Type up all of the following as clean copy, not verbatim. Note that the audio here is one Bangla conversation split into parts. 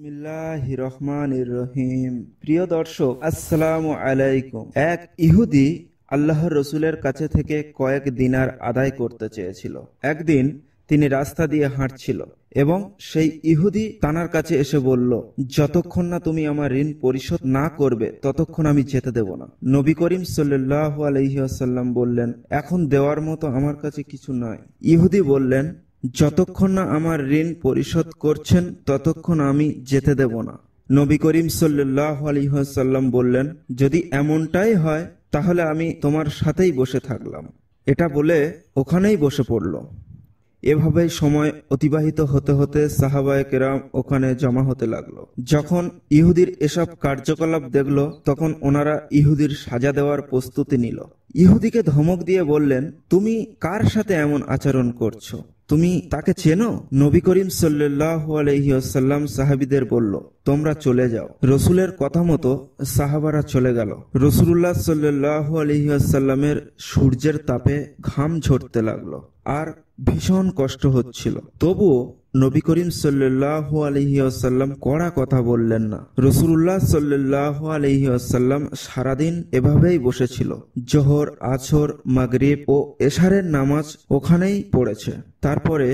বিসমিল্লাহির রহমানির রহিম। প্রিয় দর্শক, আসসালামু আলাইকুম। এক ইহুদি আল্লাহর রসুলের কাছে থেকে কয়েক দিনার আদায় করতে চেয়েছিল। একদিন তিনি রাস্তা দিয়ে হাঁটছিল এবং সেই ইহুদি তানার কাছে এসে বলল, যতক্ষণ না তুমি আমার ঋণ পরিশোধ না করবে ততক্ষণ আমি যেতে দেব না। নবী করিম সাল্লাল্লাহু আলাইহি ওয়াসাল্লাম বললেন, এখন দেওয়ার মতো আমার কাছে কিছু নয়। ইহুদি বললেন, যতক্ষণ না আমার ঋণ পরিশোধ করছেন ততক্ষণ আমি যেতে দেব না। নবী করিম সাল্লাল্লাহু আলাইহি ওয়াসাল্লাম বললেন, যদি এমনটাই হয় তাহলে আমি তোমার সাথেই বসে থাকলাম। এটা বলে ওখানেই বসে পড়ল। এভাবেই সময় অতিবাহিত হতে হতে সাহাবায়ে কেরাম ওখানে জমা হতে লাগলো। যখন ইহুদির এসব কার্যকলাপ দেখলো তখন ওনারা ইহুদির সাজা দেওয়ার প্রস্তুতি নিল। ইহুদিকে ধমক দিয়ে বললেন, তুমি কার সাথে এমন আচরণ করছো? তুমি তাকে চেনো? নবী করিম সাল্লাল্লাহু আলাইহি ওয়াসাল্লাম সাহাবীদের বলল, তোমরা চলে যাও। রসুলের কথা মতো সাহাবারা চলে গেল। রাসূলুল্লাহ সাল্লাল্লাহু আলাইহি ওয়াসাল্লামের সূর্যের তাপে ঘাম ঝরতে লাগলো আর ভীষণ কষ্ট হচ্ছিল। তবুও নবী করিম সাল্লাল্লাহু আলাইহি ওয়াসাল্লাম কড়া কথা বললেন না। রাসূলুল্লাহ সাল্লাল্লাহু আলাইহি ওয়াসাল্লাম সারাদিন এভাবেই বসেছিল। জোহর, আসর, মাগরিব ও এশারের নামাজ ওখানেই পড়েছে। তারপরে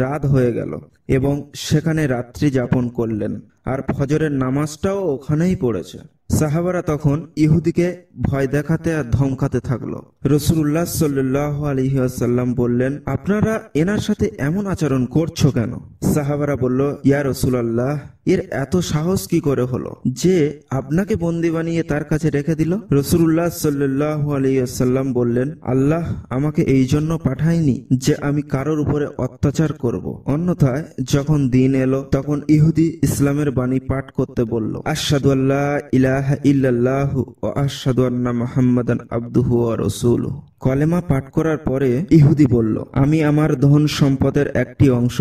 রাত হয়ে গেল এবং সেখানে রাত্রি যাপন করলেন আর ফজরের নামাজটাও ওখানেই পড়েছে। সাহাবারা তখন ইহুদিকে ভয় দেখাতে আর ধমকাতে থাকলো। রাসূলুল্লাহ সাল্লাল্লাহু আলাইহি ওয়াসাল্লাম বললেন, আপনারা এনার সাথে এমন আচরণ করছো কেন? সাহাবারা বলল, ইয়া রাসূলুল্লাহ, এর এত সাহস কি করে হলো যে আপনাকে বন্দী বানিয়ে তার কাছে রেখে দিল? রাসূলুল্লাহ সাল্লাল্লাহু আলাইহি ওয়াসাল্লাম বললেন, আল্লাহ আমাকে এই জন্য পাঠায়নি যে আমি কারোর উপরে অত্যাচার করব। অন্যথায় যখন দিন এলো তখন ইহুদি ইসলামের বাণী পাঠ করতে বলল, আশহাদু আল্লা ইলাহা ইল্লাল্লাহু ওয়া আশহাদু আন্না মুহাম্মাদান আবদুহু ওয়া রাসূলুহু। কলেমা পাঠ করার পরে ইহুদি বলল, আমি আমার ধন সম্পদের একটি অংশ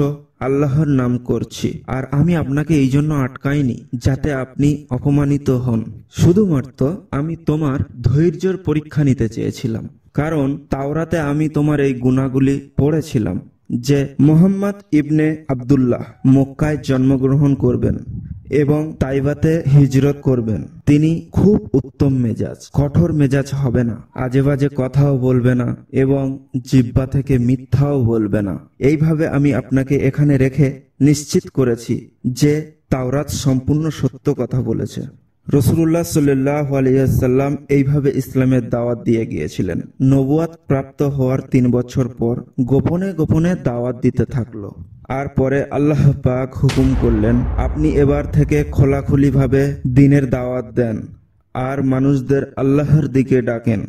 আল্লাহর নাম করছি, আর আমি আপনাকে এই জন্য আটকাইনি যাতে আপনি অপমানিত হন। শুধুমাত্র আমি তোমার ধৈর্যের পরীক্ষা নিতে চেয়েছিলাম, কারণ তাওরাতে আমি তোমার এই গুনাহগুলি পড়েছিলাম যে মুহাম্মদ ইবনে আব্দুল্লাহ মক্কায় জন্মগ্রহণ করবেন এবং তাইবাতে হিজরত করবেন। তিনি খুব উত্তম মেজাজ, কঠোর মেজাজ হবে না, আজে বাজে কথাও বলবে না এবং জিহ্বা থেকে মিথ্যাও বলবে না। এইভাবে আমি আপনাকে এখানে রেখে নিশ্চিত করেছি যে তাওরাত সম্পূর্ণ সত্য কথা বলেছে। রাসূলুল্লাহ সাল্লাল্লাহু আলাইহি ওয়াসাল্লাম এইভাবে ইসলামের দাওয়াত দিয়ে গিয়েছিলেন। নবুয়াত প্রাপ্ত হওয়ার 3 বছর পর গোপনে গোপনে দাওয়াত দিতে থাকলো। আর পরে আল্লাহ পাক হুকুম করলেন, আপনি এবার থেকে খোলাখুলি ভাবে দ্বীনের দাওয়াত দেন আর মানুষদের আল্লাহর দিকে ডাকেন।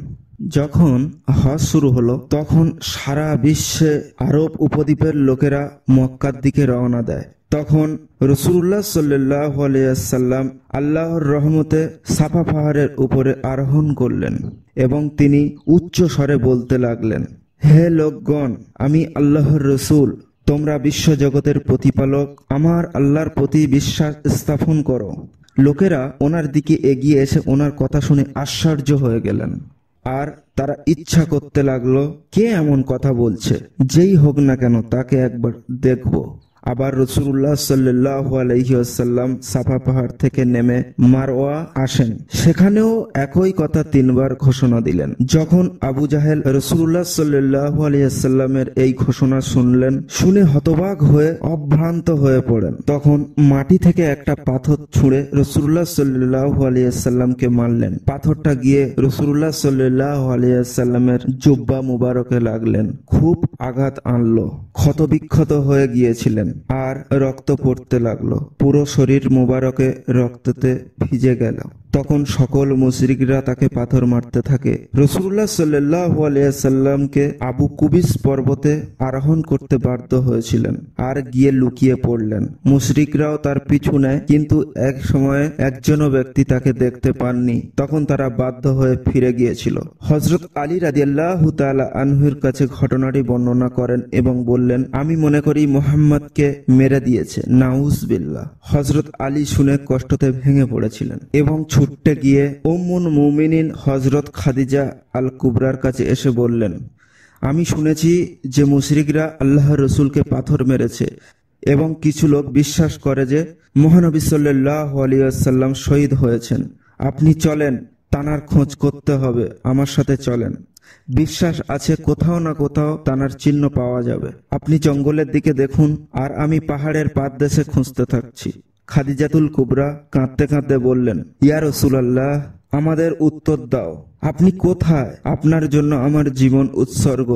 যখন হজ শুরু হলো তখন সারা বিশ্বে আরব উপদ্বীপের লোকেরা মক্কার দিকে রওনা দেয়। তখন রাসূলুল্লাহ সাল্লাল্লাহু আলাইহি ওয়াসাল্লাম আল্লাহর রহমতে সাফা পাহাড়ের উপরে আরোহণ করলেন এবং তিনি উচ্চ স্বরে বলতে লাগলেন, হে লোকগণ, আমি আল্লাহর রসুল, তোমরা বিশ্বজগতের প্রতিপালক আমার আল্লাহর প্রতি বিশ্বাস স্থাপন করো। লোকেরা ওনার দিকে এগিয়ে এসে ওনার কথা শুনে আশ্চর্য হয়ে গেলেন আর তারা ইচ্ছা করতে লাগলো, কে এমন কথা বলছে? যেই হোক না কেন তাকে একবার দেখব। আবার রাসূলুল্লাহ সাল্লাল্লাহু আলাইহি ওয়াসাল্লাম সাফা পাহাড় থেকে নেমে মারওয়া আসেন। সেখানেও একই কথা 3 বার ঘোষণা দিলেন। যখন আবু জাহেল রাসূলুল্লাহ সাল্লাল্লাহু আলাইহি ওয়াসাল্লামের এই ঘোষণা শুনলেন, শুনে হতবাক হয়ে অভ্রান্ত হয়ে পড়েন। তখন মাটি থেকে একটা পাথর ছুঁড়ে রাসূলুল্লাহ সাল্লাল্লাহু আলাইহি ওয়াসাল্লামকে মারলেন। পাথরটা গিয়ে রাসূলুল্লাহ সাল্লাল্লাহু আলাইহি ওয়াসাল্লামের জুব্বা মুবারকে লাগলেন। খুব আঘাত আনলো, ক্ষতবিক্ষত হয়ে গিয়েছিলেন আর রক্ত পড়তে লাগলো। পুরো শরীর মুবারকে রক্ততে ভিজে গেল। তখন সকল মুশরিকরা তাকে পাথর মারতে থাকে। রাসূলুল্লাহ সাল্লাল্লাহু আলাইহি ওয়াসাল্লামকে আবু কুবিস পর্বতে আরোহণ করতে বাধ্য হয়েছিলেন আর গিয়ে লুকিয়ে পড়লেন। মুশরিকরাও তার পিছু নেয়, কিন্তু এক সময়ে একজনও ব্যক্তি তাকে দেখতে পাননি। তখন তারা বাধ্য হয়ে ফিরে গিয়েছিল। হযরত আলী রাদিয়াল্লাহু তাআলা আনহুর কাছে ঘটনাটি বর্ণনা করেন এবং বললেন, আমি মনে করি মুহাম্মদকে মেরে দিয়েছে, নাউজুবিল্লাহ। হযরত আলী শুনে কষ্টতে ভেঙে পড়েছিলেন এবং ছুটতে গিয়ে উম্মুল মুমিনিন হযরত খাদিজা আল কুবরার কাছে এসে বললেন, আমি শুনেছি যে মুশরিকরা আল্লাহর রসুলকে পাথর মেরেছে, এবং কিছু লোক বিশ্বাস করে যে মহানবী সাল্লাল্লাহু আলাইহি ওয়াসাল্লাম শহীদ হয়েছেন। আপনি চলেন, তানার খোঁজ করতে হবে, আমার সাথে চলেন। বিশ্বাস আছে কোথাও না কোথাও তানার চিহ্ন পাওয়া যাবে। আপনি জঙ্গলের দিকে দেখুন, আর আমি পাহাড়ের পাদদেশে খুঁজতে থাকছি। খাদিজাতুল কুবরা কাঁদতে কাঁদতে বললেন, ইয়া রাসূলুল্লাহ, আমাদের উত্তর দাও, আপনি কোথায়? আপনার জন্য আমার জীবন উৎসর্গ।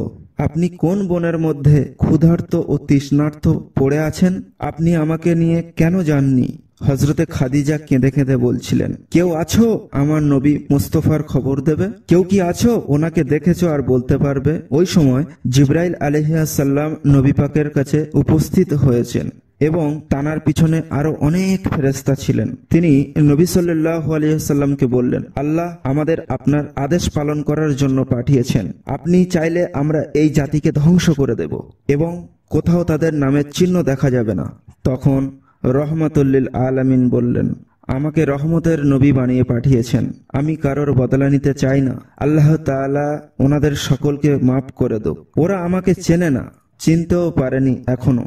আপনি কোন বনের মধ্যে ক্ষুধার্ত ও তৃষ্ণার্ত পড়ে আছেন? আপনি আমাকে নিয়ে কেন যাননি? হযরতে খাদিজা কেঁদে কেঁদে বলছিলেন, কেউ আছো আমার নবী মুস্তাফার খবর দেবে? কেউ কি আছো ওনাকে দেখেছো আর বলতে পারবে? ওই সময় জিবরাইল আলাইহিস সালাম নবী পাকের কাছে উপস্থিত হয়েছেন এবং তানার পিছনে আরো অনেক ফেরেশতা ছিলেন। তিনি নবী সাল্লাল্লাহু আলাইহি সাল্লামকে বললেন, আল্লাহ আমাদের আপনার আদেশ পালন করার জন্য পাঠিয়েছেন। আপনি চাইলে আমরা এই জাতিকে ধ্বংস করে দেব এবং কোথাও তাদের নামের চিহ্ন দেখা যাবে না। তখন রহমাতুল্লিল আলামিন বললেন, আমাকে রহমতের নবী বানিয়ে পাঠিয়েছেন, আমি কারোর বদলা নিতে চাই না। আল্লাহ তাআলা ওনাদের সকলকে মাফ করে দাও। ওরা আমাকে চেনে না, চিনতেও পারেনি এখনো।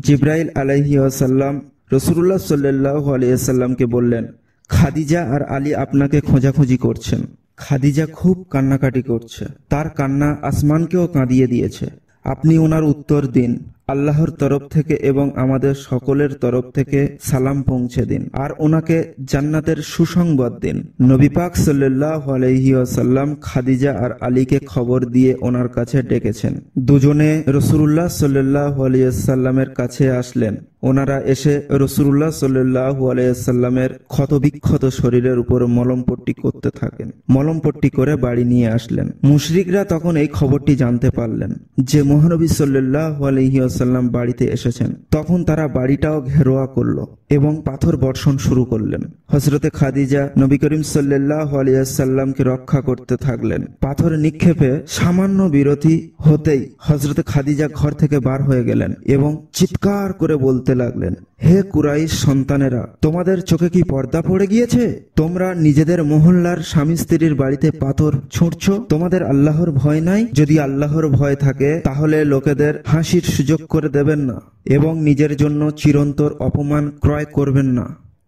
জিবরাইল আলাইহিস সালাম রাসূলুল্লাহ সাল্লাল্লাহু আলাইহি সাল্লামকে বললেন, খাদিজা আর আলী আপনাকে খোঁজাখুঁজি করছেন। খাদিজা খুব কান্নাকাটি করছে, তার কান্না আসমানকেও কাঁদিয়ে দিয়েছে। আপনি ওনার উত্তর দিন, আল্লাহর তরফ থেকে এবং আমাদের সকলের তরফ থেকে সালাম পৌঁছে দিন, আর ওনাকে জান্নাতের সুসংবাদ দিন। নবী পাক সাল্লাল্লাহু আলাইহি ওয়াসাল্লাম খাদিজা আর আলীকে খবর দিয়ে ওনার কাছে ডেকেছেন। দুজনে রাসূলুল্লাহ সাল্লাল্লাহু আলাইহি ওয়াসাল্লামের কাছে আসলেন। ওনারা এসে রাসূলুল্লাহ সাল্লাল্লাহু আলাইহি ওয়াসাল্লামের ক্ষতবিক্ষত শরীরের উপর মলমপট্টি করতে থাকেন। মলমপট্টি করে বাড়ি নিয়ে আসলেন। মুশরিকরা তখন এই খবরটি জানতে পারলেন যে মহানবী সাল্লাল্লাহু আলাইহি ওয়াসাল্লাম বাড়িতে এসেছেন। তখন তারা বাড়িটাও ঘেরোয়া করল এবং পাথর বর্ষণ শুরু করলেন। হযরতে খাদিজা নবী করিম সাল্লাল্লাহু আলাইহি ওয়াসাল্লামকে রক্ষা করতে থাকলেন। পাথর নিক্ষেপে সামান্য বিরতি হতেই হযরতে খাদিজা ঘর থেকে বার হয়ে গেলেন এবং চিৎকার করে বলতে লাগলেন, হে কুরাইশ সন্তানেরা, তোমাদের চোখে কি পর্দা পড়ে গিয়েছে? তোমরা নিজেদের মহল্লার স্বামী স্ত্রীর বাড়িতে পাথর ছুঁড়ছ? তোমাদের আল্লাহর ভয় নাই? যদি আল্লাহর ভয় থাকে তাহলে লোকেদের হাসির সুযোগ করে দেবেন না এবং নিজের জন্য চিরন্তর অপমান ক্রয় করবেন না।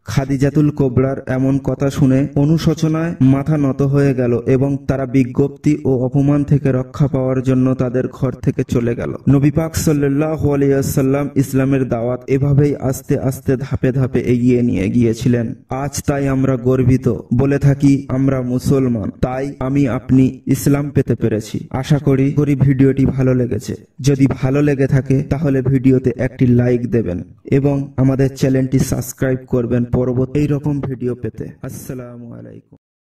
খাদিজাতুল কুবরার এমন কথা শুনে অনুশোচনায় মাথা নত হয়ে গেল এবং তারা বিজ্ঞপ্তি ও অপমান থেকে রক্ষা পাওয়ার জন্য তাদের ঘর থেকে চলে গেল। নবী পাক সাল্লাল্লাহু আলাইহি ওয়াসাল্লাম ইসলামের দাওয়াত এভাবেই আস্তে আস্তে ধাপে ধাপে এগিয়ে নিয়ে গিয়েছিলেন। আজ তাই আমরা গর্বিত, বলে থাকি আমরা মুসলমান। তাই আমি আপনি ইসলাম পেতে পেরেছি। আশা করি ভিডিওটি ভালো লেগেছে। যদি ভালো লেগে থাকে তাহলে ভিডিওতে একটি লাইক দেবেন এবং আমাদের চ্যানেলটি সাবস্ক্রাইব করবেন পরবর্তী এইরকম ভিডিও পেতে। আসসালামু আলাইকুম।